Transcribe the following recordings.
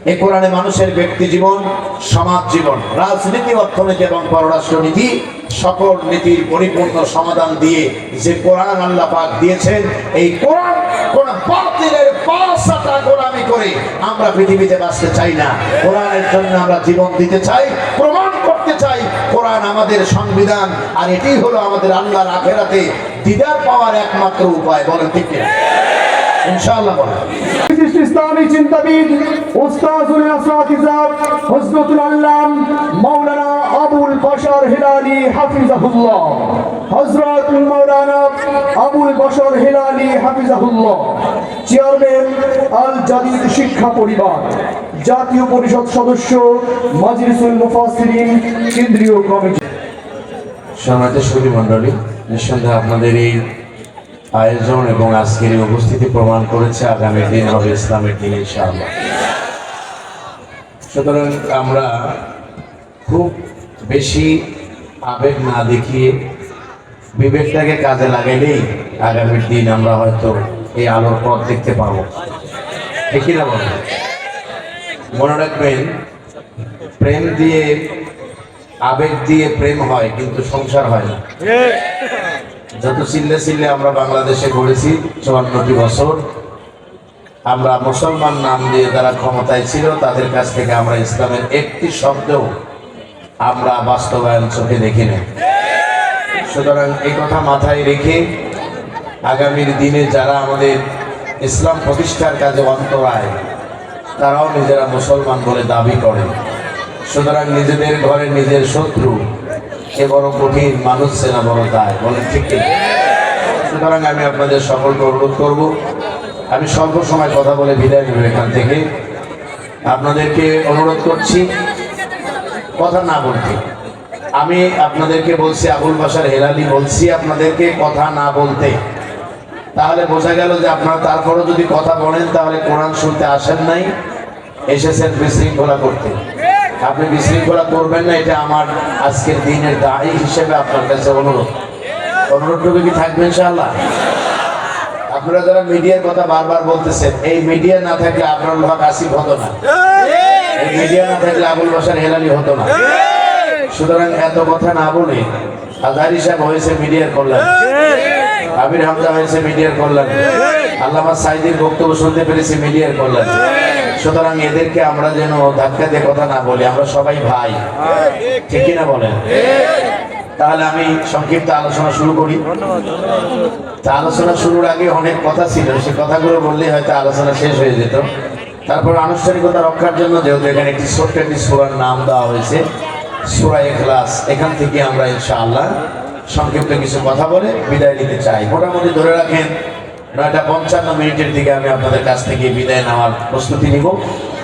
এই কোরআনে মানুষের ব্যক্তি জীবন, সমাজ জীবন, রাজনীতি, অর্থনীতি এবং পররাষ্ট্রনীতি সকল নীতির পরিপূর্ণ সমাধান দিয়ে যে কোরআন আল্লাহ পাক দিয়েছেন, এই কোরআন কোন বাতিলের পাশাটা গোলামি করে আমরা পৃথিবীতে বাঁচতে চাই না। কোরআনের জন্য আমরা জীবন দিতে চাই, প্রমাণ করতে চাই কোরআন আমাদের সংবিধান, আর এটাই হলো আমাদের আল্লাহর আখিরাতে দিদার পাওয়ার একমাত্র উপায়। বলেন ঠিক কিনা? ইনশাআল্লাহ বলেন। ইসলামী চিন্তাবিদ উস্তাদুল আসরাতিজা হযরতুল আল্লাম মাওলানা আবুল বশর হিলালি হাফিজাহুল্লাহ, হযরত মাওলানা আবুল বশর হিলালি হাফিজাহুল্লাহ, চেয়ারম্যান আল জাদিদ শিক্ষা পরিবার, জাতীয় পরিষদ সদস্য, মাজলিসুল মুফাসসিরিন কেন্দ্রীয় কমিটি। সম্মানিত সুধী মণ্ডলী, নিঃসন্দেহে আপনাদের এই আয়োজন এবং আজকের এই উপস্থিতি প্রমাণ করেছে আগামী দিন হবে ইসলামের দিন ইনশাআল্লাহ। সুতরাং আমরা খুব বেশি আবেগ না দেখিয়ে বিবেকটাকে কাজে লাগাইলেই আগামীর দিন আমরা হয়তো এই আলোর পথ দেখতে পাবো। ঠিক না বলেন? মনে রাখবেন, প্রেম দিয়ে, আবেগ দিয়ে প্রেম হয়, কিন্তু সংসার হয় না। যত চিল্লে আমরা বাংলাদেশে গড়েছি 54টি বছর, আমরা মুসলমান নাম দিয়ে যারা ক্ষমতায় ছিল তাদের কাছ থেকে আমরা ইসলামের একটি শব্দও আমরা বাস্তবায়ন চোখে দেখি না। সুতরাং এই কথা মাথায় রেখে আগামীর দিনে যারা আমাদের ইসলাম প্রতিষ্ঠার কাজে অন্তরায়, তারাও নিজেরা মুসলমান বলে দাবি করে। সুতরাং নিজেদের ঘরে নিজের শত্রু এ বড় কঠিন, মানুষ চেনা বড় দায়। বলেন ঠিক কি? সুতরাং আমি আপনাদের সকলকে অনুরোধ করব, আমি স্বল্প সময় কথা বলে বিদায় নেব এখান থেকে। আপনাদেরকে অনুরোধ করছি কথা না বলতে। আমি আপনাদেরকে বলছি, আবুল বাশার হেলালি বলছি আপনাদেরকে কথা না বলতে। তাহলে বোঝা গেল যে আপনারা তারপরও যদি কথা বলেন তাহলে কোরআন শুনতে আসেন নাই, এসেছেন বিশৃঙ্খলা করতে। আপনি বিশৃঙ্খলা করবেন না, এটা আমার আজকের দিনের দায়ী হিসেবে আপনার কাছে অনুরোধটুকু কি থাকবে ইনশাআল্লাহ? আপনারা যারা মিডিয়ার কথা বারবার বলতেছেন, এই মিডিয়া না থাকলে আপনার হক আসিফ হতো না, এই মিডিয়া না থাকলে আবুল বাশার হেলালি হতো না। সুতরাং এত কথা না বলে, আজহারি সাহেব হয়েছে মিডিয়ার কল্যাণ, আমির হামজা হয়েছে মিডিয়ার কল্যাণ, আল্লামা সাইদির বক্তব্য শুনতে পেরেছি মিডিয়ার কল্যাণ। সুতরাং এদেরকে আমরা যেন ধাক্কা দিয়ে কথা না বলি, আমরা সবাই ভাই। ঠিক কিনা বলেন? তাহলে আমি সংক্ষিপ্ত আলোচনা শুরু করি। তা আলোচনা শুরুর আগে অনেক কথা ছিল, সে কথাগুলো বললেই হয়তো আলোচনা শেষ হয়ে যেত। তারপর আনুষ্ঠানিকতা রক্ষার জন্য যেহেতু এখানে একটি ছোট্ট একটি সূরার নাম দেওয়া হয়েছে, সূরা ইখলাস, এখান থেকে আমরা ইনশাআল্লাহ সংক্ষিপ্ত কিছু কথা বলে বিদায় নিতে চাই। মোটামুটি ধরে রাখেন 9:55 দিকে আমি আপনাদের কাছ থেকে বিদায় নেওয়ার প্রস্তুতি নিব।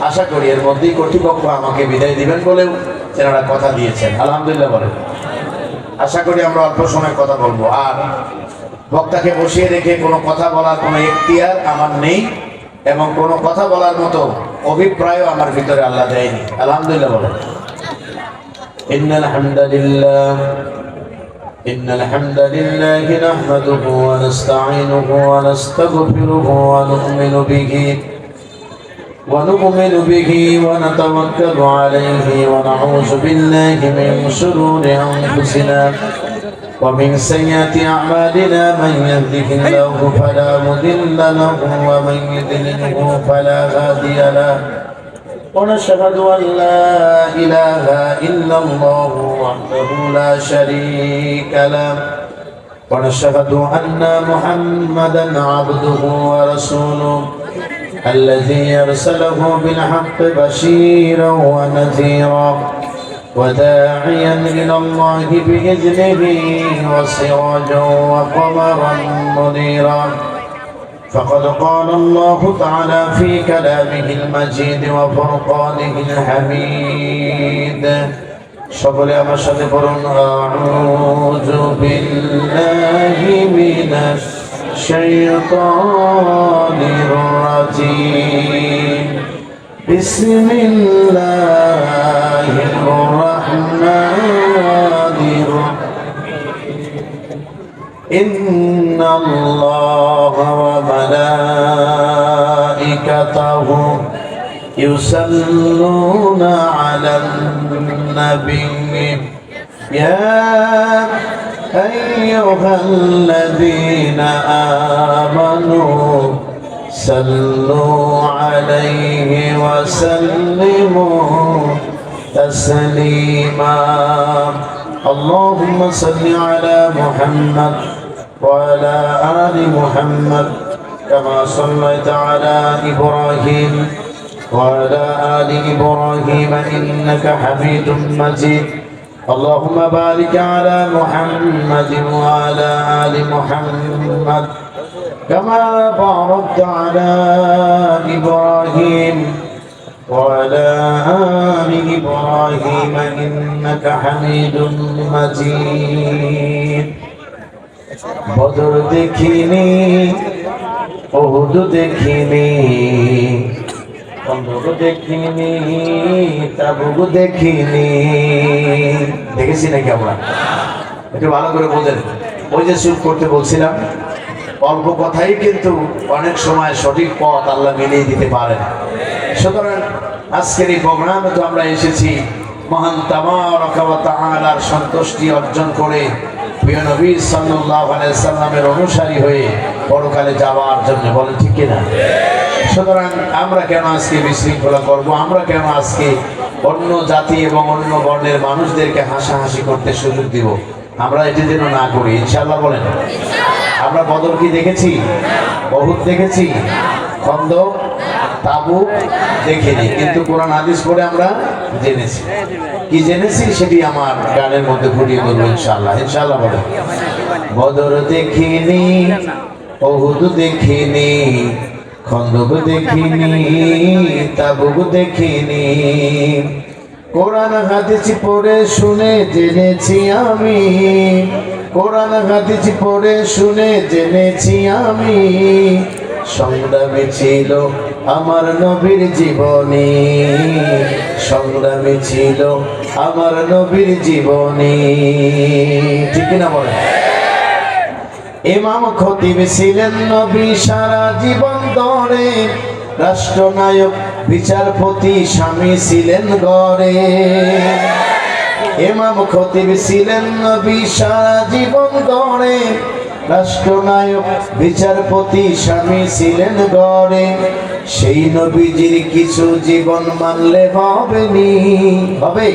আশা করি এর মধ্যেই কর্তৃপক্ষ আমাকে বিদায় দিবেন বলেও তেনারা কথা দিয়েছেন। আলহামদুলিল্লাহ বলেন। আশা করি আমরা অল্প সময় কথা বলবো, আর বক্তাকে বসিয়ে রেখে কোনো কথা বলার কোনো এখতিয়ার আমার নেই, এবং কোনো কথা বলার মতো অভিপ্রায়ও আমার ভিতরে আল্লাহ দেয়নি। আলহামদুলিল্লাহ বলেন। إن الحمد لله نحمده ونستعينه ونستغفره ونؤمن به ونتوكل عليه ونعوذ بالله من شرور أنفسنا ومن سيئات أعمالنا، من يهده الله فلا مضل له ومن يضلله فلا هادي له، ونشهد أن لا إله إلا الله وحده لا شريك له، ونشهد أن محمدا عبده ورسوله الذي أرسله بالحق بشيرا ونذيرا وداعيا إلى الله بإذنه وسراجا وقمرا منيرا. فقد قال الله تعالى في كلامه المجيد وفرقانه الحميد. সকলে আমার সাথে পড়ুন, আউযু বিল্লাহি মিনাশ শাইতানির রাজীম, বিসমিল্লাহির রাহমানির রাহিম। ইন্নাল্লাহা ওয়া মালাইকাতাহু يصلون على النبي يا أيها الذين آمنوا صلوا عليه وسلموا تسليما اللهم صل على محمد وعلى آل محمد كما صليت على إبراهيم وعلى آل إبراهيم إنك حميد مجيد اللهم بارك على محمد وعلى آل محمد كما باركت على إبراهيم وعلى آل إبراهيم إنك حميد مجيد বদর দেখিনি ওহুদ দেখিনি বন্ধুক দেখিনি তাবুক দেখিনি দেখেছি নাকি আমরা একটু ভালো করে বোঝেন ওই যে চুপ করতে বলছিলাম অল্প কথাই কিন্তু অনেক সময় সঠিক পথ আল্লাহ মিলিয়ে দিতে পারেন সুতরাং আজকের এই প্রোগ্রামে তো আমরা এসেছি মহান তাবারাকা ওয়া তাআলার সন্তুষ্টি অর্জন করে প্রিয় নবী সাল্লাল্লাহু আলাইহি সাল্লামের অনুসারী হয়ে পরকালে যাওয়ার জন্য বলে ঠিক কিনা সুতরাং আমরা কেন আজকে বিশৃঙ্খলা করব আমরা কেন আজকে অন্য জাতি এবং অন্য বর্ণের মানুষদেরকে হাসাহাসি করতে সুযোগ দিব আমরা এটি যেন না করি ইনশাআল্লাহ বলেন আমরা বদর কি দেখেছি বহুত দেখেছি খন্দক তাবুক দেখিনি কিন্তু কোরআন হাদিস পড়ে আমরা জেনেছি কি জেনেছি সেটি আমার গানের মধ্যে ফুটিয়ে বলবো ইনশাআল্লাহ ইনশাআল্লাহ বলেন বদর দেখিনি উহুদ দেখিনি খন্দক দেখিনি তাবুক দেখিনি কোরআন হাদিস পড়ে শুনে জেনেছি আমি কোরআন হাদিস পড়ে শুনে জেনেছি আমি সংগ্রামী ছিল আমার নবীর জীবনী সংগ্রামী ছিল আমার নবীর জীবনী ঠিক না বলে ইমাম খতিব ছিলেন নবী সারা জীবন ধরে রাষ্ট্রনায়ক বিচারপতি স্বামী ছিলেন গড়ে ইমাম খতিব ছিলেন নবী সারা জীবন ধরে রাষ্ট্রনায়ক বিচারপতি স্বামী ছিলেন গড়ে সেই নবীজির কিছু জীবন মানলে হবে নি হবে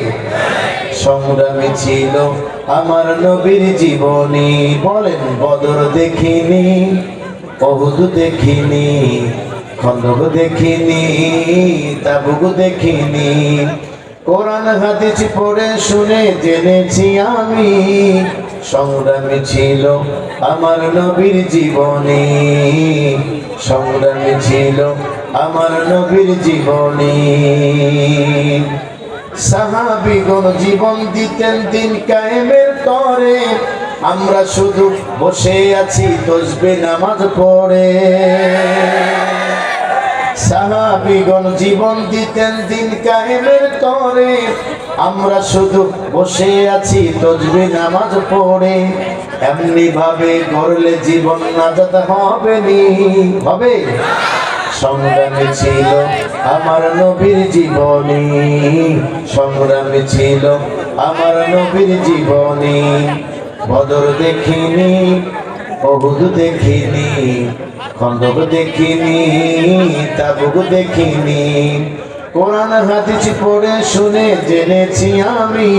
সংগ্রামী ছিল আমার নবীর জীবনী বলেন বদর দেখিনি উহুদ দেখিনি খন্দক দেখিনি তাবুক দেখিনি কোরআন হাদিস পড়ে শুনে জেনেছি আমি সংগ্রামী ছিল আমার নবীর জীবনী সংগ্রামী ছিল আমার নবীর জীবনী সাহাবীগণ জীবন দিতেন দিন কায়েমের তরে আমরা শুধু বসে আছি তাসবিহ নামাজ পড়ে সাহাবীগণ জীবন দিতেন দিন কায়েমের তরে আমরা শুধু বসে আছি তাসবিহ নামাজ পড়ে এমনি ভাবে গড়লে জীবন নাজাত হবে নি হবে সংগ্রামী ছিল আমার নবীর জীবনী সংগ্রামী ছিল আমার নবীর জীবনী বদর দেখিনি উহুদ দেখিনি খন্দক দেখিনি তাবুক দেখিনি কোরআন হাদিস পড়ে শুনে জেনেছি আমি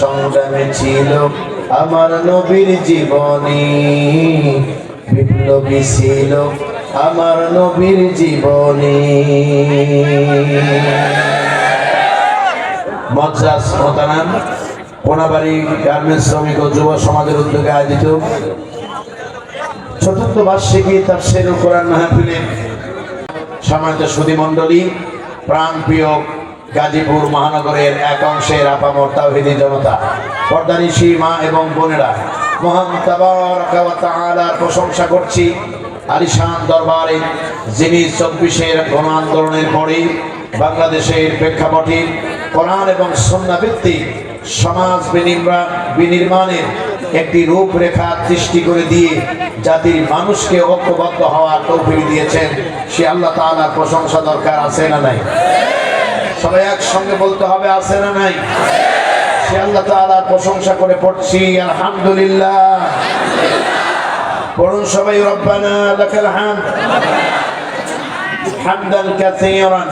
সংগ্রামী ছিল আমার নবীর জীবনী বিপ্লবী ছিল আমার নবীর জীবনী মজ্জাজ মোহতারাম কোনাবাড়ি গার্মেন্টস শ্রমিক ও যুব সমাজের উদ্যোগে আয়োজিত চতুর্থ বার্ষিকী তাফসীরুল কোরআন মাহফিলে সম্মানিত সুধী মণ্ডলী প্রাণপ্রিয় গাজীপুর মহানগরের এক অংশের আপামর তাওহীদি জনতা পর্দানিশী মা এবং বোনেরা মহান তাবারাকা ওয়া তাআলার প্রশংসা করছি আলিশান দরবারে যিনি 24-এর গণ আন্দোলনের পরে বাংলাদেশের প্রেক্ষাপটে কোরআন এবং সুন্নাহ ভিত্তিক সমাজ বিনির্মাণের একটি রূপরেখা সৃষ্টি করে দিয়ে জাতির মানুষকে ঐক্যবদ্ধ হওয়ার তৌফিক দিয়েছেন, সে আল্লাহ তাআলার প্রশংসা দরকার আছে না নাই? সবাই একসঙ্গে বলতে হবে, আছে না নাই? সে আল্লাহ তাআলার প্রশংসা করে পড়ছি আলহামদুলিল্লাহ। পড়ুন সবাই, রব্বানা লাকাল হামদ হামদান কাসীরান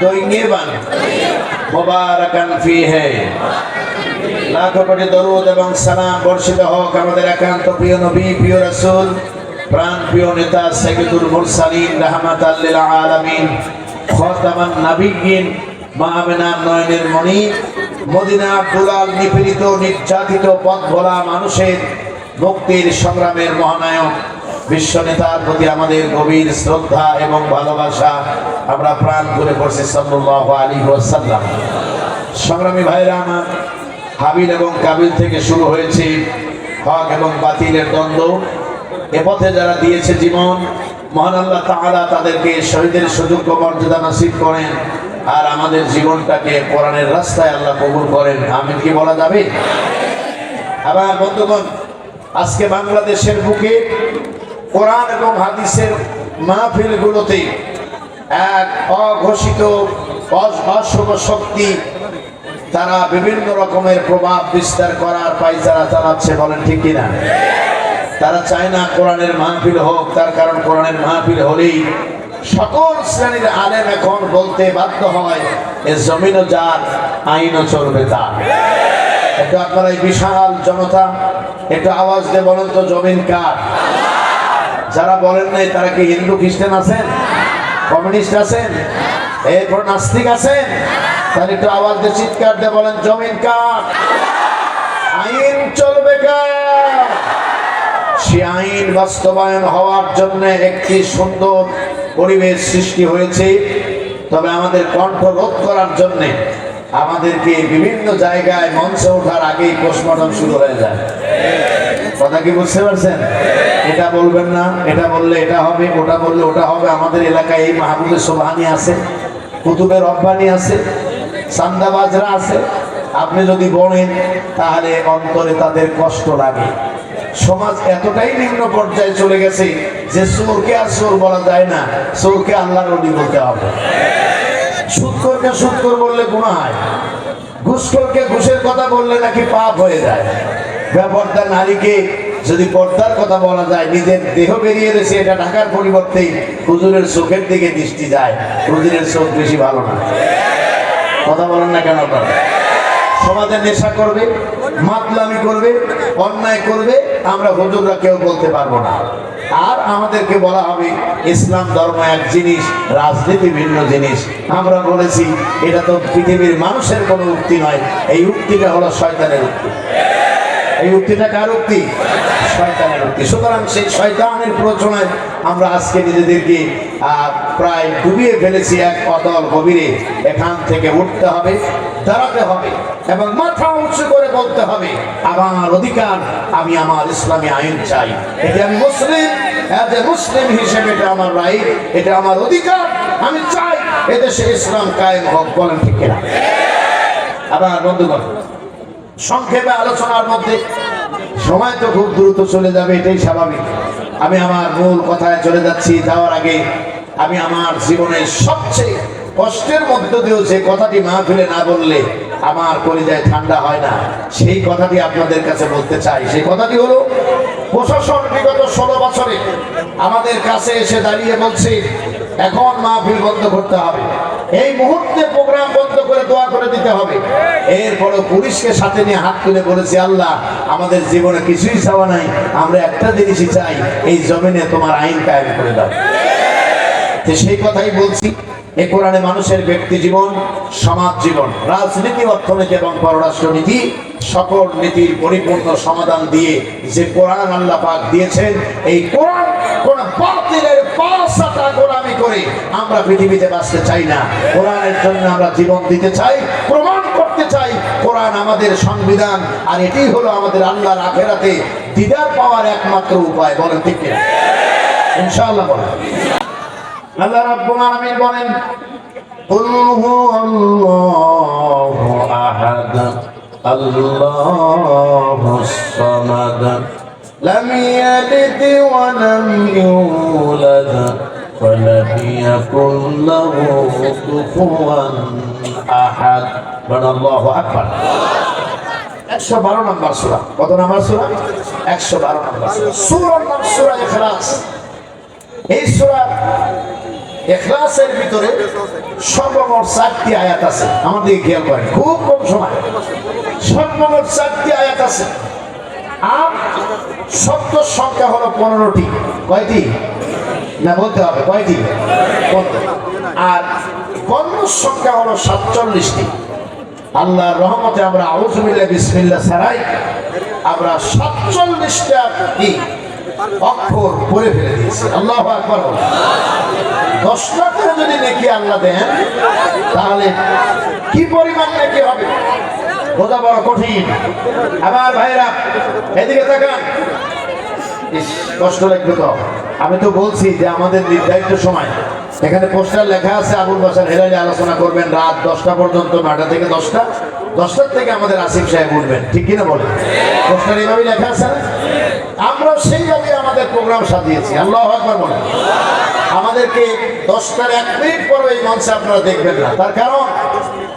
তাইয়িবান মুবারাকান ফীহি। লাখো কোটি দরুদ এবং সালাম বর্ষিত হোক আমাদের একান্ত প্রিয় নবী, প্রিয় রাসূল, প্রাণ প্রিয় নেতা সাইয়্যিদুল মুরসালিন রাহমাতাল লিল আলামিন, খাতামান নাবিয়্যিন, মা আমিনার নয়নের মণি, মদিনা দুলাল নিপীড়িত নির্যাতিত পথ ভোলা মানুষের মুক্তির সংগ্রামের মহানায়ক বিশ্ব নেতার প্রতি আমাদের গভীর শ্রদ্ধা এবং ভালোবাসা আমরা প্রাণ করে পড়ছি সাল্লাল্লাহু আলাইহি ওয়াসাল্লাম। সংগ্রামী ভাইরা আমার, হাবিল এবং কাবিল থেকে শুরু হয়েছে হক এবং বাতিলের দ্বন্দ্ব। এ পথে যারা দিয়েছে জীবন, মহান আল্লাহ তাআলা তাদেরকে শহীদের সুযোগ্য মর্যাদা নসিব করেন, আর আমাদের জীবনটাকে কোরআনের রাস্তায় আল্লাহ কবুল করেন। আমিন কি বলা যাবে? আবার বন্ধুগণ, আজকে বাংলাদেশের বুকে কোরআন এবং হাদিসের মাহফিলগুলোতে এক অঘোষিত অশুভ শক্তি তারা বিভিন্ন রকমের প্রভাব বিস্তার করার পায়চারা চালাচ্ছে, বলেন ঠিক কিনা? তারা চায় না কোরআনের মাহফিল হোক, তার কারণ কোরআনের মাহফিল হলেই সকল শ্রেণীর আলেম এখন বলতে বাধ্য হয় এ জমিনও যার, আইনও চলবে তার। একটু আপনারা এই বিশাল জনতা একটু আওয়াজ দিয়ে বলেন তো, জমিন কার? যারা বলেন নাই তারা কি হিন্দু খ্রিস্টান আছেন, কমিউনিস্ট আছেন, এরপর নাস্তিক আছেন? তাহলে একটু আওয়াজ দিয়ে চিৎকার দিয়ে বলেন, জমিন কার? আইন চলবে কার? সে আইন বাস্তবায়ন হওয়ার জন্য একটি সুন্দর পরিবেশ সৃষ্টি হয়েছে। তবে আমাদের কণ্ঠ রোধ করার জন্য আমাদেরকে বিভিন্ন জায়গায় মঞ্চে ওঠার আগেই পোস্টমর্টম শুরু হয়ে যায়। কথা কি বুঝতে পারছেন? এটা বলবেন না, এটা বললে এটা হবে, ওটা বললে ওটা হবে। আমাদের এলাকায় এই মাহবুবে সোবহানি আছে, কুতুবে রব্বানি আছে, সান্দাবাজরা আছে। আপনি যদি বলেন তাহলে অন্তরে তাদের কষ্ট লাগে। সমাজ এতটাই নিম্ন পর্যায়ে চলে গেছে যে চোরকে আর চোর বলা যায় না, চোরকে আল্লাহর ওলি বলতে হবে। সুদখোরকে সুদখোর বললে গুনাহ হয়, ঘুষখোরকে ঘুষের কথা বললে নাকি পাপ হয়ে যায়। বেপর্দা নারীকে যদি পর্দার কথা বলা যায়, নিজের দেহ বেরিয়ে রয়েছে এটা ঢাকার পরিবর্তে হুজুরের চোখের দিকে দৃষ্টি যায়। হুজুরের চোখ বেশি ভালো না। কথা বলেন না কেন? আপনারা সমাজে নেশা করবে, মাতলামি করবে, অন্যায় করবে, আমরা হুজুররা কেউ বলতে পারবো না। আর আমাদেরকে বলা হবে ইসলাম ধর্ম এক জিনিস, রাজনীতি ভিন্ন জিনিস। আমরা বলেছি এটা তো পৃথিবীর মানুষের কোনো উক্তি নয়, এই উক্তিটা হলো শয়তানের উক্তি। এই উক্তিটা কার উক্তি? শয়তানের উক্তি। সুতরাং সেই শয়তানের প্ররোচনায় আমরা আজকে নিজেদেরকে প্রায় ডুবিয়ে ফেলেছি এক অতল গভীরে। এখান থেকে উঠতে হবে, দাঁড়াতে হবে এবং মাথা উঁচু করে বলতে হবে, আমার অধিকার, আমি আমার ইসলামী আইন চাই। এটা আমি মুসলিম, এজ এ মুসলিম হিসেবে এটা আমার রাইট, এটা আমার অধিকার, আমি চাই এদেশে ইসলাম কায়েম হোক। বলেন ঠিক কিনা? আবার বন্ধুগণ, সংক্ষেপে আলোচনার মধ্যে সময় তো খুব দ্রুত চলে যাবে, এটাই স্বাভাবিক। আমি আমার মূল কথায় চলে যাচ্ছি। যাওয়ার আগে আমি আমার জীবনের সবচেয়ে কষ্টের মধ্য দিয়েও যে কথাটি মাহফিলে না বললে আমার কলিজায় ঠান্ডা হয় না, সেই কথাটি আপনাদের কাছে বলতে চাই। সেই কথাটি হলো, প্রশাসন বিগত 16 বছরে আমাদের কাছে এসে দাঁড়িয়ে বলছে এখন মাহফিল বন্ধ করতে হবে, এই মুহূর্তে প্রোগ্রাম বন্ধ করে দোয়া করে দিতে হবে। এরপরে পুলিশকে সাথে নিয়ে হাত তুলে বলেছে, আল্লাহ আমাদের জীবনে কিছুই চাওয়া নাই, আমরা একটা জিনিসই চাই, এই জমিনে তোমার আইন কায়েম করে দাও। তো সেই কথাই বলছি, এ কোরআনে মানুষের ব্যক্তি জীবন, সমাজ জীবন, রাজনীতি, অর্থনীতি এবং পররাষ্ট্রনীতি সকল নীতির পরিপূর্ণ সমাধান দিয়ে যে কোরআন আল্লাহ পাক দিয়েছেন, এই কোরআন কোন বাতিলের পাশাটা গোলামি করে আমরা পৃথিবীতে বাঁচতে চাই না। কোরআনের জন্য আমরা জীবন দিতে চাই, প্রমাণ করতে চাই কোরআন আমাদের সংবিধান, আর এটাই হলো আমাদের আল্লাহর আখিরাতে দিদার পাওয়ার একমাত্র উপায়। বলেন ঠিক কিনা? ইনশাআল্লাহ বলেন। আল্লাহ রাব্বুল আলামিন বলেন, কুল হুয়াল্লাহু أحد الله الصمد لم يلد ولم يولد ولم يكن له كفوا أحد الله أكبر 112 নম্বর সূরা কত নম্বর সূরা 112 নম্বর সূরার নাম সূরা ইখলাস এই সূরা ইখলাসের ভিতরে সর্বমোট 4টি আয়াত আছে আমাদের খেয়াল করেন খুব কম সময় সর্বমোট 4টি আয়াত আছে আর শব্দ সংখ্যা হলো 15টি কয়টি না বলতে হবে কয়টি আর বর্ণ সংখ্যা হলো 47টি আল্লাহর রহমতে আমরা আউযু বিল্লাহি বিসমিল্লাহ ছাড়াই আমরা 47টা কি অক্ষর পড়ে ফেলে দিয়েছি আল্লাহু আকবার 10টা করে যদি নেকি আল্লাহ দেন তাহলে কি পরিমাণ নেকি হবে বোঝা বড় কঠিন আমার ভাইরা এদিকে তাকান কষ্ট লাগবে তো আমি তো বলছি যে আমাদের নির্ধারিত সময় এখানে পোস্টার লেখা আছে আবুল বাশার হেলালি আলোচনা করবেন রাত 10টা পর্যন্ত 9টা থেকে 10টা 10টার থেকে আমাদের আসিফ সাহেব উঠবেন ঠিক কিনা বলেন পোস্টার এইভাবেই লেখা আছে না আমরা সেইভাবে আমাদের প্রোগ্রাম সাজিয়েছি আল্লাহু আকবার বলেন আমাদেরকে 10টার 1 মিনিট পরে এই মঞ্চে আপনারা দেখবেন না তার কারণ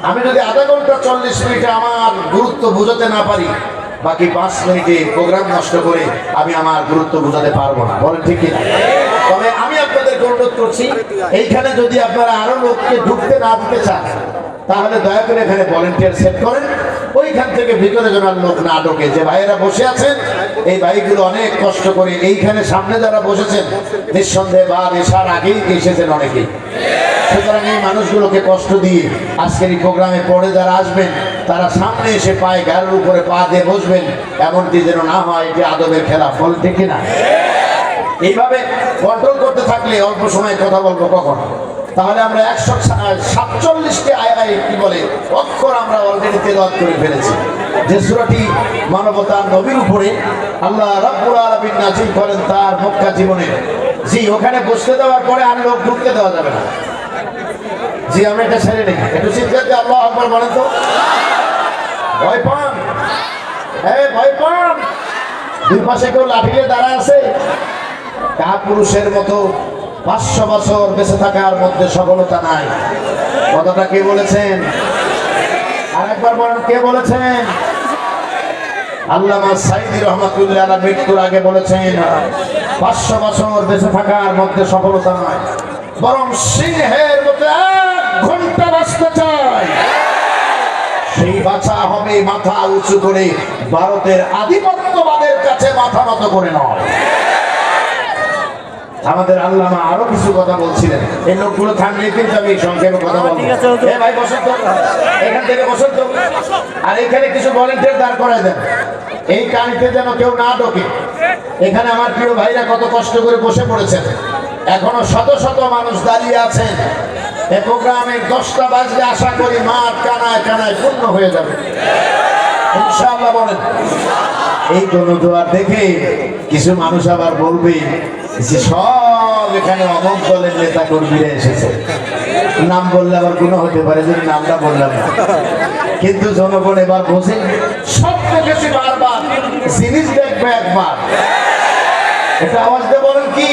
আমি যদি আধা ঘন্টা 40 মিনিটে আমার গুরুত্ব বোঝাতে না পারি বাকি 5 মিনিটে প্রোগ্রাম নষ্ট করে আমি আমার গুরুত্ব বোঝাতে পারবো না বলেন ঠিক কিনা তবে আমি আপনাদেরকে অনুরোধ করছি এইখানে যদি আপনারা আরো লোককে ঢুকতে না দিতে চান তাহলে দয়া করে এখানে ভলান্টিয়ার সেট করেন ওইখান থেকে ভিতরে যেন লোক না ঢোকে যে ভাইয়েরা বসে আছেন এই ভাইগুলো অনেক কষ্ট করে এইখানে সামনে যারা বসেছেন নিঃসন্দেহে বা এসার আগেই এসেছেন অনেকেই সুতরাং এই মানুষগুলোকে কষ্ট দিয়ে আজকের এই প্রোগ্রামে পরে যারা আসবেন তারা সামনে এসে পায়ে গায়ের উপরে পা দিয়ে বসবেন এমনটি যেন না হয় যে আদবের খেলা ফল ঠিক কিনা এইভাবে কন্ট্রোল করতে থাকলে অল্প সময় কথা বলবো কখন তাহলে আমরা 147টি কি বলে অক্ষর আমরা অলরেডি তেলাওয়াত করে ফেলেছি যে সূরাটি মানবতার নবীর উপরে আল্লাহ রাব্বুল আলামিন নাযিল করেন তার মক্কা জীবনে জি ওখানে বসতে দেওয়ার পরে আর লোক ঢুকতে দেওয়া যাবে না জি আমি এটা ছেড়ে নেই একটু চিন্তা আল্লাহু আকবার বলেন তো ভয় পান ভয় পান দুই পাশে কেউ লাঠি নিয়ে দাঁড়ায় আছে কাপুরুষের মতো 500 বছর বেঁচে থাকার মধ্যে সফলতা নাই কথাটা কে বলেছেন আরেকবার বলেন কে বলেছেন আল্লামা সাঈদী রহমাতুল্লাহ আলাইহি মৃত্যুর আগে বলেছেন 500 বছর বেঁচে থাকার মধ্যে সফলতা নাই বরং সিংহের মতো 1 ঘন্টা বাঁচতে চাই সেই বাঁচা হবে মাথা উঁচু করে ভারতের আধিপত্যবাদের কাছে মাথা নত করে নয় আমাদের আল্লামা আরো কিছু কথা বলছিলেন এই লোকগুলো থাকলে কিন্তু আমি সংক্ষেপে কথা বলবো ভাই বসন্ত এখান থেকে বসন্ত আর এখানে কিছু ভলান্টিয়ার দাঁড় করায় দেন এই কানিতে যেন কেউ না ঢোকে এখানে আমার প্রিয় ভাইরা কত কষ্ট করে বসে পড়েছেন এখনো শত শত মানুষ দাঁড়িয়ে আছেন এই প্রোগ্রামে 10টা বাজলে আশা করি মাঠ কানায় কানায় পূর্ণ হয়ে যাবে ইনশাআল্লাহ বলেন এই জনজোয়ার দেখে কিছু মানুষ আবার বলবে যে সব এখানে অমুক দলের নেতা কর্মীরা এসেছে নাম বললে আবার গুণ হতে পারে যদি নামটা বললাম না কিন্তু জনগণ এবার বোঝে সব দেখেছি বারবার জিনিস দেখবে একবার এটা আওয়াজ দিয়ে বলেন কি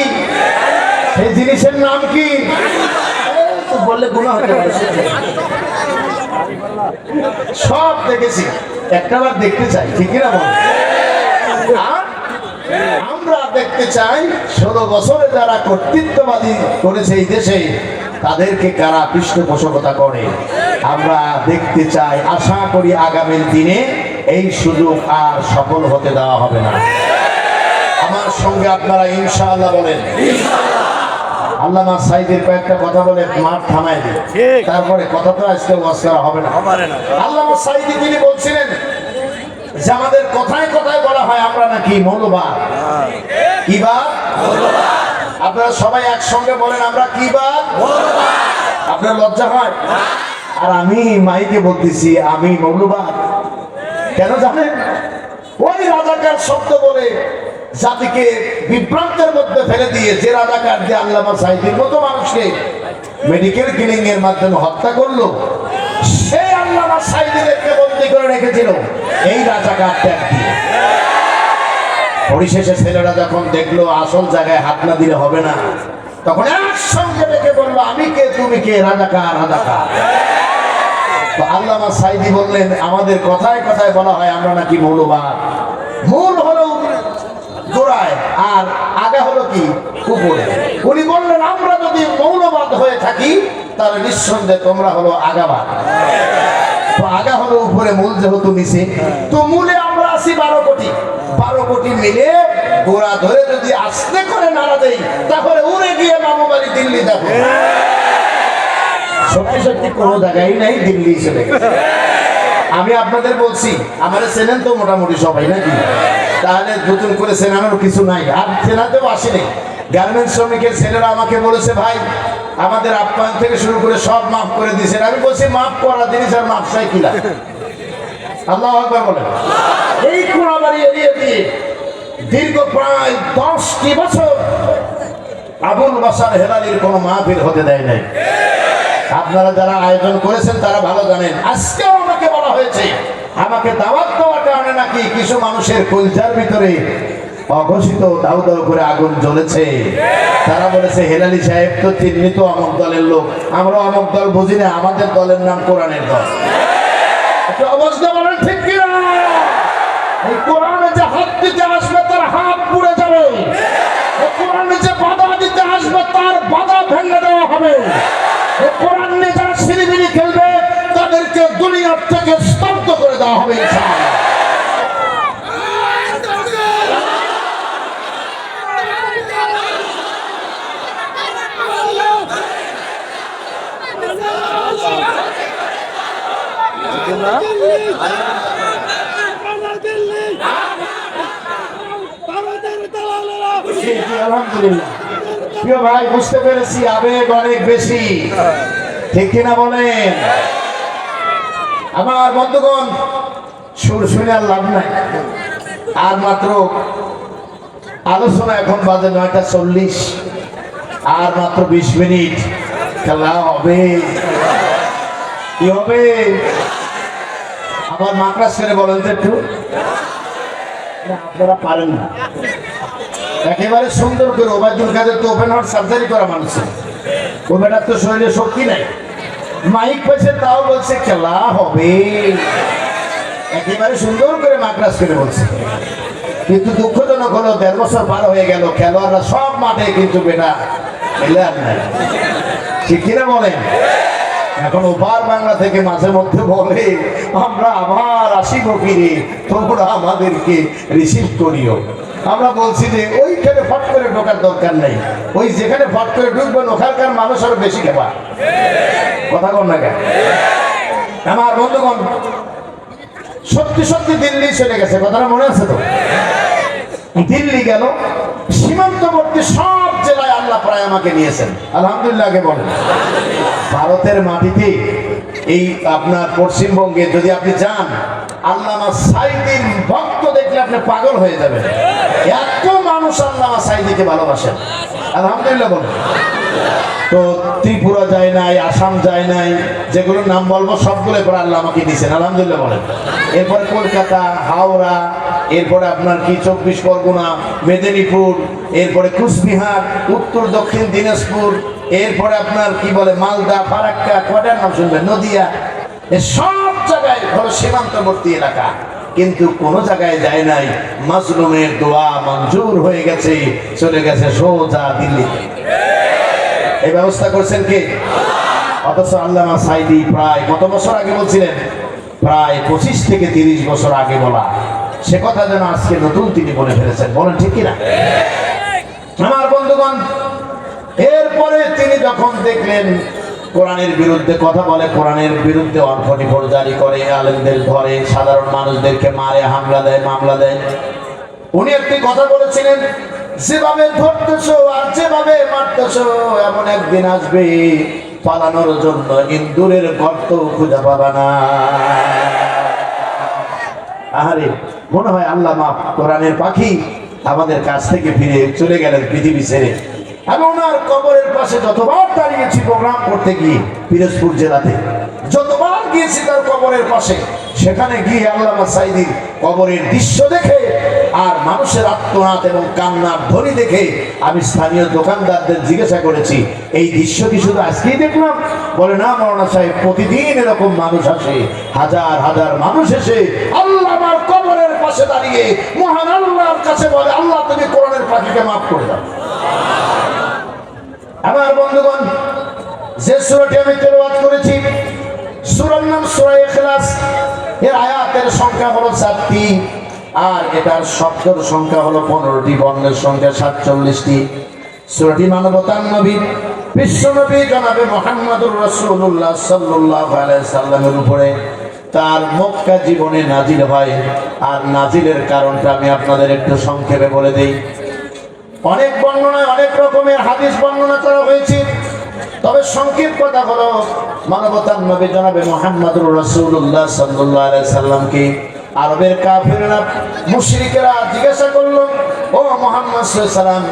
সেই জিনিসের নাম কি বললে গুণ হতে পারে সব দেখেছি একটাবার দেখতে চাই ঠিক না বল আমরা দেখতে চাই 16 বছরে যারা কর্তৃত্ববাদী করেছে এই দেশে তাদেরকে কারা পৃষ্ঠপোষকতা করে আমরা দেখতে চাই আশা করি আগামী দিনে এই সুযোগ আর সফল হতে দেওয়া হবে না আমার সঙ্গে আপনারা ইনশাআল্লাহ বলেন আল্লামা সাঈদীর কয়েকটা কথা বলে মাঠ থামায় দিই তারপরে কথা তো আজকে ওয়াজ করা হবে না আল্লামা সাঈদী তিনি বলছিলেন যে আমাদের কথায় কথায় বলা হয় আমরা নাকি মৌলবাদ কি বাদ আপনারা সবাই একসঙ্গে বলেন আমরা কি বাদ আপনার লজ্জা হয় আর আমি মাইকে বলতেছি আমি মৌলবাদ কেন জানেন ওই রাজাকার শব্দ বলে জাতিকে বিভ্রান্তের মধ্যে ফেলে দিয়ে যে রাজাকার দিয়ে আল্লামা সাঈদীর মতো মানুষকে মেডিকেল কিলিং এর মাধ্যমে হত্যা করলো সে আল্লামা সাঈদীদেরকে বন্দী করে রেখেছিল এই রাজাকার ট্যাগ দিয়ে। পরিশেষে ছেলেরা যখন দেখলো আসল জায়গায় হাত না দিলে হবে না, তখন একসঙ্গে ডেকে বললো, আমি কে তুমি কে, রাজাকার রাজাকার। তো আল্লামা সাঈদী বললেন, আমাদের কথায় কথায় বলা হয় আমরা নাকি মৌলবাদ। মূল হলো গোড়ায় আর আগা হলো কি উপরে। উনি বললেন, আমরা যদি মৌলবাদ হয়ে থাকি তাহলে নিঃসন্দেহে তোমরা হলো আগাবাদ। তো আগা হলো উপরে, মূল যেহেতু নিচে, তো মূলে আমরা আছি 12 কোটি। 12 কোটি মিলে গোড়া ধরে যদি আস্তে করে নাড়া দেই তাহলে উড়ে গিয়ে মামুবাড়ি দিল্লি দেখো। সত্যি সত্যি কোনো জায়গায় নাই, দিল্লি চলে গেছে। আমি আপনাদের বলছি, আমার চেনেন তো মোটামুটি সবাই নাকি? তাহলে নতুন করে চেনানোর কিছু নাই, আর চেনাতেও আসেনি। গার্মেন্টস শ্রমিকের ছেলেরা আমাকে বলেছে, ভাই আমাদের আপ্যায়ন থেকে শুরু করে সব মাফ করে দিয়েছেন। আমি বলছি, মাফ করা জিনিস আর মাফ চাই কিনা? আল্লাহু আকবার বলেন। এই কোনাবাড়ি এরিয়া দিয়ে দীর্ঘ প্রায় 10টি বছর আবুল বাশার হেলালির কোনো মাহফিল হতে দেয় নাই। আপনারা যারা আয়োজন করেছেন তারা ভালো জানেন। আজকেও আমাকে বলা হয়েছে, আমাকে দাওয়াত দেওয়ার কারণে নাকি কিছু মানুষের কলজার ভিতরে অঘোষিত দাউ দাউ করে আগুন জ্বলেছে। তারা বলেছে, হেলালি সাহেব তো চিহ্নিত অমুক দলের লোক, আমরা অমুক দল বুঝি না, আমাদের দলের নাম কোরআনের দল। একটু অবস্থা বলেন ঠিক কিনা? এই কোরআনে যে হাত দিতে আসবে তার হাত পুড়ে যাবে, কোরআনে যে বাধা দিতে আসবে তার বাধা ভেঙে দেওয়া হবে। কোরআন নিয়ে যারা সিরিবিরি খেলবে তাদেরকে দুনিয়ার থেকে স্তব্ধ করে দেওয়া হবে ইনশাআল্লাহ। আলহামদুলিল্লাহ প্রিয় ভাই, বুঝতে পেরেছি আবেগ অনেক বেশি, ঠিক কিনা বলেন? আমার বন্ধুগণ, সুর শুনে আর লাভ নাই। আর মাত্র আলোচনা, এখন বাজে 9:40, আর মাত্র 20 মিনিট খেলা হবে। কি হবে? আবার মাকড়াস করে বলেন তো একটু। আপনারা পারেন না একেবারে সুন্দর করে। ওবায়দুল কাদের তো ওপেন হার্ট সার্জারি করা মানুষ, ও বেটার তো শরীরে শক্তি নাই। মাইক পেয়েছে তাও বলছে খেলা হবে, একেবারে সুন্দর করে মাকড়াস করে বলছে। কিন্তু দুঃখজনক হলো 1.5 বছর পার হয়ে গেল, খেলোয়াড়রা সব মাঠে, কিন্তু বেটা খেলার নাই, ঠিক কিনা বলেন? এখন ওপার বাংলা থেকে মাঝে মধ্যে বলে, আমরা আবার আসিব ফিরে, তোমরা আমাদেরকে রিসিভ করিও। আমরা বলছি যে ওইখানে ফট করে ঢোকার দরকার নেই, ওই যেখানে ফট করে ঢুকবেন ওখানকার মানুষ আরো বেশি খেপা। কথা কন না কেন? আমার বন্ধুগণ, সত্যি সত্যি দিল্লি চলে গেছে, কথাটা মনে আছে তো? দিল্লি গেল, সীমান্তবর্তী সব জেলায় আল্লাহ প্রায় আমাকে নিয়েছেন, আলহামদুলিল্লাহ। আগে বলেন, ভারতের মাটিতে এই আপনার পশ্চিমবঙ্গে যদি আপনি যান, আল্লামা সাঈদীর ভক্ত দেখলে আপনি পাগল হয়ে যাবেন। এত মানুষ আল্লামা সাঈদীকে ভালোবাসেন, আলহামদুলিল্লাহ বলেন। তো ত্রিপুরা যায় নাই, আসাম যায় নাই, যেগুলোর নাম বলবো সবগুলো পরে আল্লাহ আমাকে দিয়েছেন, আলহামদুলিল্লাহ বলেন। এরপরে কলকাতা, হাওড়া, এরপরে আপনার কি 24 পরগনা, মেদিনীপুর, এরপরে কুচবিহার, উত্তর দক্ষিণ দিনাজপুর, এরপরে আপনার কি বলে মালদা, ফারাক্কা, কয়টার নাম শুনবেন, নদিয়া, সব জায়গায় হলো সীমান্তবর্তী এলাকা। কিন্তু কোন জায়গায় যায় নাই। মাজলুমের দোয়া মঞ্জুর হয়ে গেছে, চলে গেছে সোজা দিল্লিতে। এই ব্যবস্থা করছেন কে? অথচ আল্লামা সাঈদী প্রায় কত বছর আগে বলছিলেন? প্রায় 25 থেকে 30 বছর আগে বলা সে কথা যেন আজকে নতুন তিনি বলে ফেলেছেন, বলেন ঠিক কিনা? আমার বন্ধুগণ, এরপরে তিনি যখন দেখলেন কোরআনের বিরুদ্ধে কথা বলে, কোরআনের বিরুদ্ধে অনফনি ফৌজদারি করে, আলেমদের ধরে, সাধারণ মানুষদেরকে মারে, হামলা দেয়, মামলা দেয়, উনি একটি কথা বলেছিলেন, যেভাবে ধরতেছো আর যেভাবে মারতেছো, এমন একদিন আসবে পালানোর জন্য ইন্দুরের গর্ত খুঁজে পাবা না। আরে মনে হয় আল্লাহ মাফ, কোরআনের পাখি আমাদের কাছ থেকে ফিরে চলে গেলেন পৃথিবী ছেড়ে। আমি ওনার কবরের পাশে যতবার দাঁড়িয়েছি প্রোগ্রাম করতে গিয়ে পিরোজপুর জেলাতে, যতবার গিয়েছি তার কবরের পাশে, সেখানে গিয়ে আল্লামা সাঈদীর কবরের দৃশ্য দেখে আর মানুষের আত্মনাদ এবং কান্নার ধ্বনি দেখে আমি স্থানীয় দোকানদারদের জিজ্ঞাসা করেছি, এই দৃশ্য কি শুধু আজকেই দেখলাম? বলে না মাওলানা সাহেব, প্রতিদিন এরকম মানুষ আসে, হাজার হাজার মানুষ এসে আল্লামার কবরের পাশে দাঁড়িয়ে মহান আল্লাহর কাছে বলে, আল্লাহ তুমি কোরআনের পাখিকে মাফ করে দাও। আমার বন্ধুগণ, যে সূরাটি আমি তেলাওয়াত করেছি সূরার নাম সূরা ইখলাস। এর আয়াতের সংখ্যা হলো 4টি আর এটার শব্দের সংখ্যা হলো 15টি, বর্ণের সংখ্যা 47টি। সূরাটি মানবতার নবী বিশ্ব নবী জনাবে মুহাম্মদুর রাসূলুল্লাহ সাল্লাল্লাহু আলাইহি সাল্লামের উপরে তার মক্কা জীবনে নাজিল হয়। আর নাজিলের কারণটা আমি আপনাদের একটু সংক্ষেপে বলে দেই। অনেক বর্ণনায় অনেক রকমের হাদিস বর্ণনা করা হয়েছে, তবে সংক্ষেপ কথা হলো মানবতার নবী জনাবে মুহাম্মদুর রাসূলুল্লাহ সাল্লাল্লাহু আলাইহি সাল্লামকে আরবের কাফিররা মুশরিকেরা জিজ্ঞাসা করলো, ও মুহাম্মদ সাল্লাল্লাহু আলাইহি সাল্লাম,